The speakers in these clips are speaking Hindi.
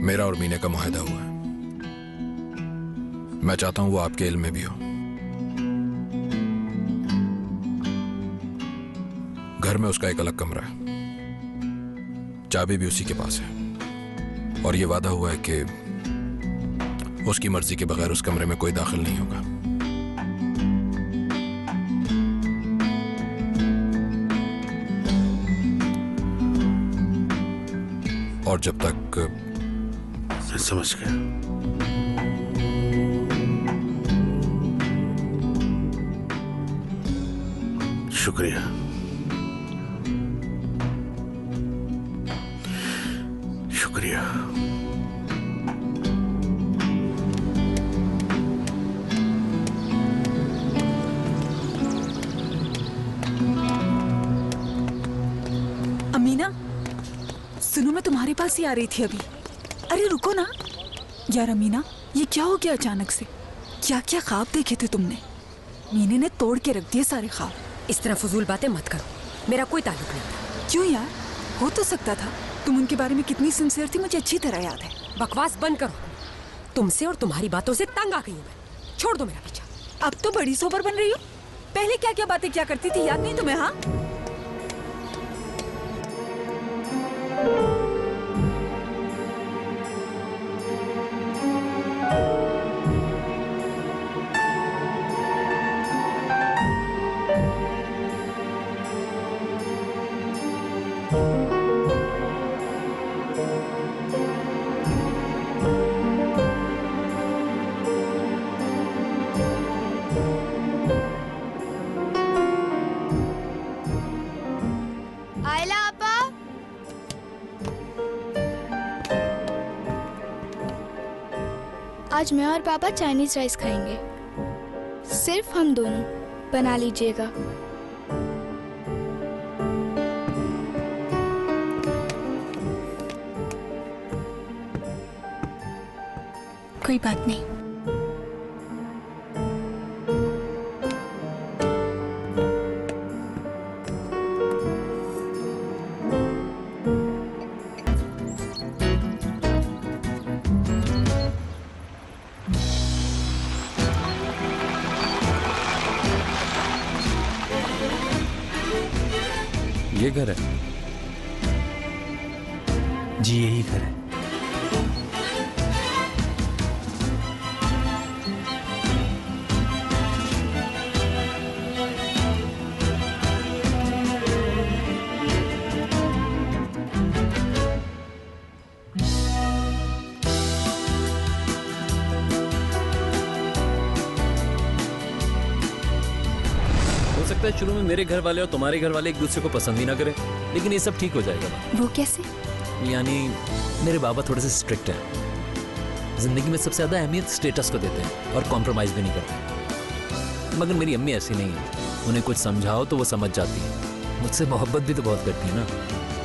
मेरा और मीने का मुआहदा हुआ है। मैं चाहता हूं वो आपके इल्म में भी हो। घर में उसका एक अलग कमरा है, चाबी भी उसी के पास है, और ये वादा हुआ है कि उसकी मर्जी के बगैर उस कमरे में कोई दाखिल नहीं होगा। और जब तक समझ गया। शुक्रिया। शुक्रिया। अमीना, सुनो, मैं तुम्हारे पास ही आ रही थी अभी। अरे रुको ना यार। अमीना, ये क्या हो गया अचानक से? क्या क्या ख्वाब देखे थे तुमने? मीने ने तोड़ के रख दिए सारे ख्वाब। इस तरह फजूल बातें मत करो, मेरा कोई ताल्लुक नहीं। क्यों यार, हो तो सकता था। तुम उनके बारे में कितनी सिंसियर थी मुझे अच्छी तरह याद है। बकवास बंद करो, तुमसे और तुम्हारी बातों से तंग आ गई हूँ मैं। छोड़ दो मेरा पीछा। अब तो बड़ी सोबर बन रही हो। पहले क्या क्या बातें क्या करती थी, याद नहीं तुम्हें? हाँ, आयला आपा। आज मैं और पापा चाइनीज राइस खाएंगे, सिर्फ हम दोनों। बना लीजिएगा। कोई बात नहीं। ये घर है जी, यही घर है। हो सकता है शुरू में मेरे घर वाले और तुम्हारे घर वाले एक दूसरे को पसंद ही ना करें, लेकिन ये सब ठीक हो जाएगा। वो कैसे? यानी मेरे बाबा थोड़े से स्ट्रिक्ट हैं, जिंदगी में सबसे ज्यादा अहमियत स्टेटस को देते हैं और कॉम्प्रोमाइज भी नहीं करते। मगर मेरी अम्मी ऐसी नहीं है, उन्हें कुछ समझाओ तो वो समझ जाती है। मुझसे मोहब्बत भी तो बहुत करती है ना।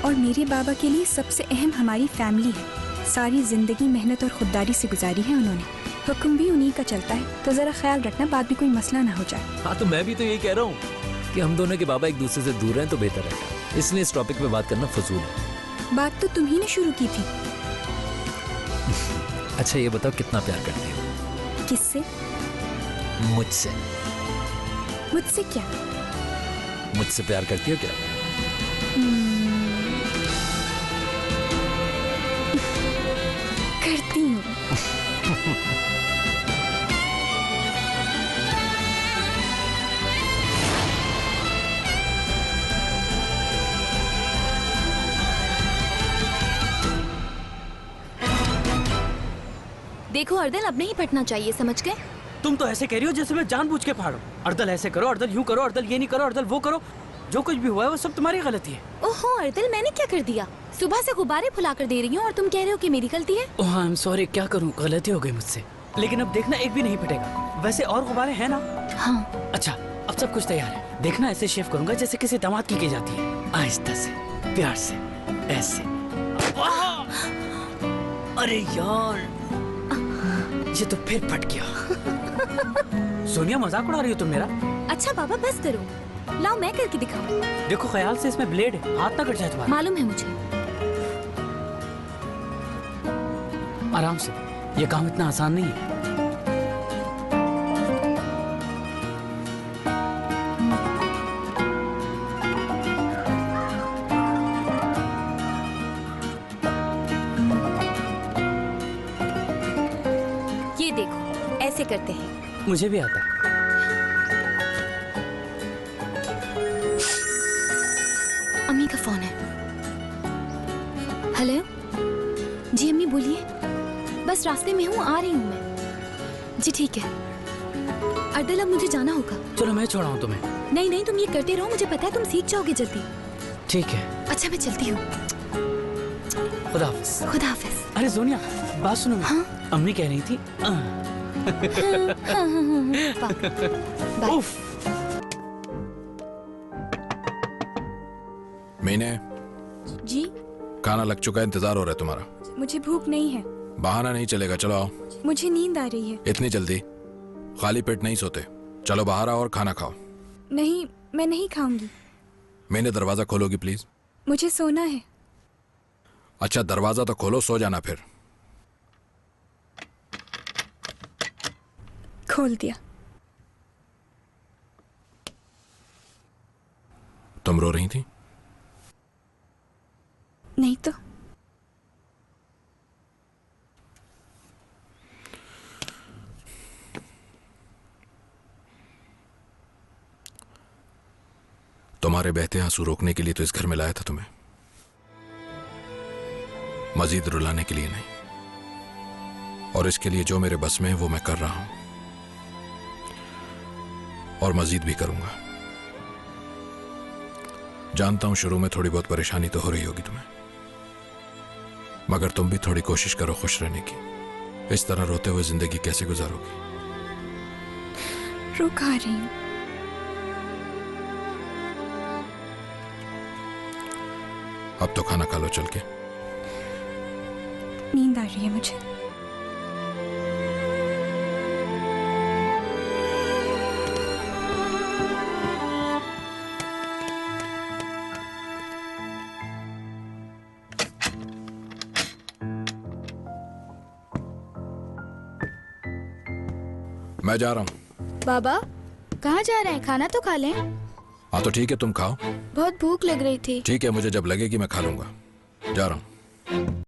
और मेरे बाबा के लिए सबसे अहम हमारी फैमिली है। सारी जिंदगी मेहनत और खुददारी से गुजारी है उन्होंने। हुक्म भी उन्हीं का चलता है, तो जरा ख्याल रखना बाद में कोई मसला ना हो जाए। हाँ, तो मैं भी तो यही कह रहा हूँ कि हम दोनों के बाबा एक दूसरे से दूर रहें तो बेहतर है। इसलिए इस टॉपिक पे बात करना फजूल है। बात तो तुम ही ने शुरू की थी। अच्छा ये बताओ, कितना प्यार करती हो? किससे? मुझसे। मुझसे क्या? मुझसे प्यार करती हो क्या? करती हूँ। देखो अर्दल, अब नहीं फटना चाहिए, समझ गए? तुम तो ऐसे कह रही हो जैसे मैं जानबूझ के फाड़ू। अर्दल ऐसे करो, अर्दल यूं करो, अर्दल ये नहीं करो, अर्दल वो करो। जो कुछ भी हुआ है वो सब तुम्हारी गलती है। ओहो अर्दल, मैंने क्या कर दिया? सुबह से गुब्बारे फुला कर दे रही हूँ और तुम कह रहे हो कि मेरी गलती है। ओह आई एम सॉरी, क्या करूँ, गलती हो गई मुझसे। लेकिन अब देखना एक भी नहीं फटेगा। वैसे और गुब्बारे हैं ना? हाँ। अच्छा अब सब कुछ तैयार है। देखना ऐसे शेव करूंगा जैसे किसी दामाद की जाती है, आहिस्ता से, प्यार से, ऐसे। अरे यार, ये तो फिर फट गया। सोनिया मजाक उड़ा रही हो तुम मेरा? अच्छा बाबा बस करो, लाओ मैं करके दिखाऊं। देखो ख्याल से इसमें ब्लेड है, हाथ ना कट जाए तुम्हारा। मालूम है मुझे। आराम से, ये काम इतना आसान नहीं है। ये देखो, ऐसे करते हैं। मुझे भी आता है। अम्मी का फोन है। हेलो जी अम्मी बोलिए। बस रास्ते में हूँ, आ रही हूँ मैं। जी ठीक है। अर्दल अब मुझे जाना होगा। चलो मैं छोड़ाऊँ तुम्हें। नहीं नहीं, तुम ये करते रहो, मुझे पता है तुम सीख जाओगे जल्दी। ठीक है। अच्छा मैं चलती हूँ। खुदा हाफिज। खुदा हाफिज। अरे सोनिया, बात सुनो। हाँ? अम्मी कह रही थी बाय। मीने, जी खाना लग चुका है, इंतजार हो रहा है तुम्हारा। मुझे भूख नहीं है। बहाना नहीं चलेगा, चलो आओ। मुझे नींद आ रही है। इतनी जल्दी खाली पेट नहीं सोते। चलो बाहर आओ और खाना खाओ। नहीं, मैं नहीं खाऊंगी। मैंने दरवाजा खोलोगी प्लीज? मुझे सोना है। अच्छा दरवाजा तो खोलो, सो जाना फिर। खोल दिया। तुम रो रही थी? नहीं तो। तुम्हारे बहते आंसू रोकने के लिए तो इस घर में लाया था तुम्हें, मजीद रुलाने के लिए नहीं। और इसके लिए जो मेरे बस में है वो मैं कर रहा हूं और मजीद भी करूंगा। जानता हूं शुरू में थोड़ी बहुत परेशानी तो हो रही होगी तुम्हें, मगर तुम भी थोड़ी कोशिश करो खुश रहने की। इस तरह रोते हुए जिंदगी कैसे गुजारोगी? रो खा रही हूँ। अब तो खाना खा लो चल के। नींद आ रही है मुझे। मैं जा रहा हूं। बाबा कहाँ जा रहे हैं? खाना तो खा लें। हाँ तो ठीक है, तुम खाओ। बहुत भूख लग रही थी। ठीक है, मुझे जब लगेगी मैं खा लूंगा। जा रहा हूं।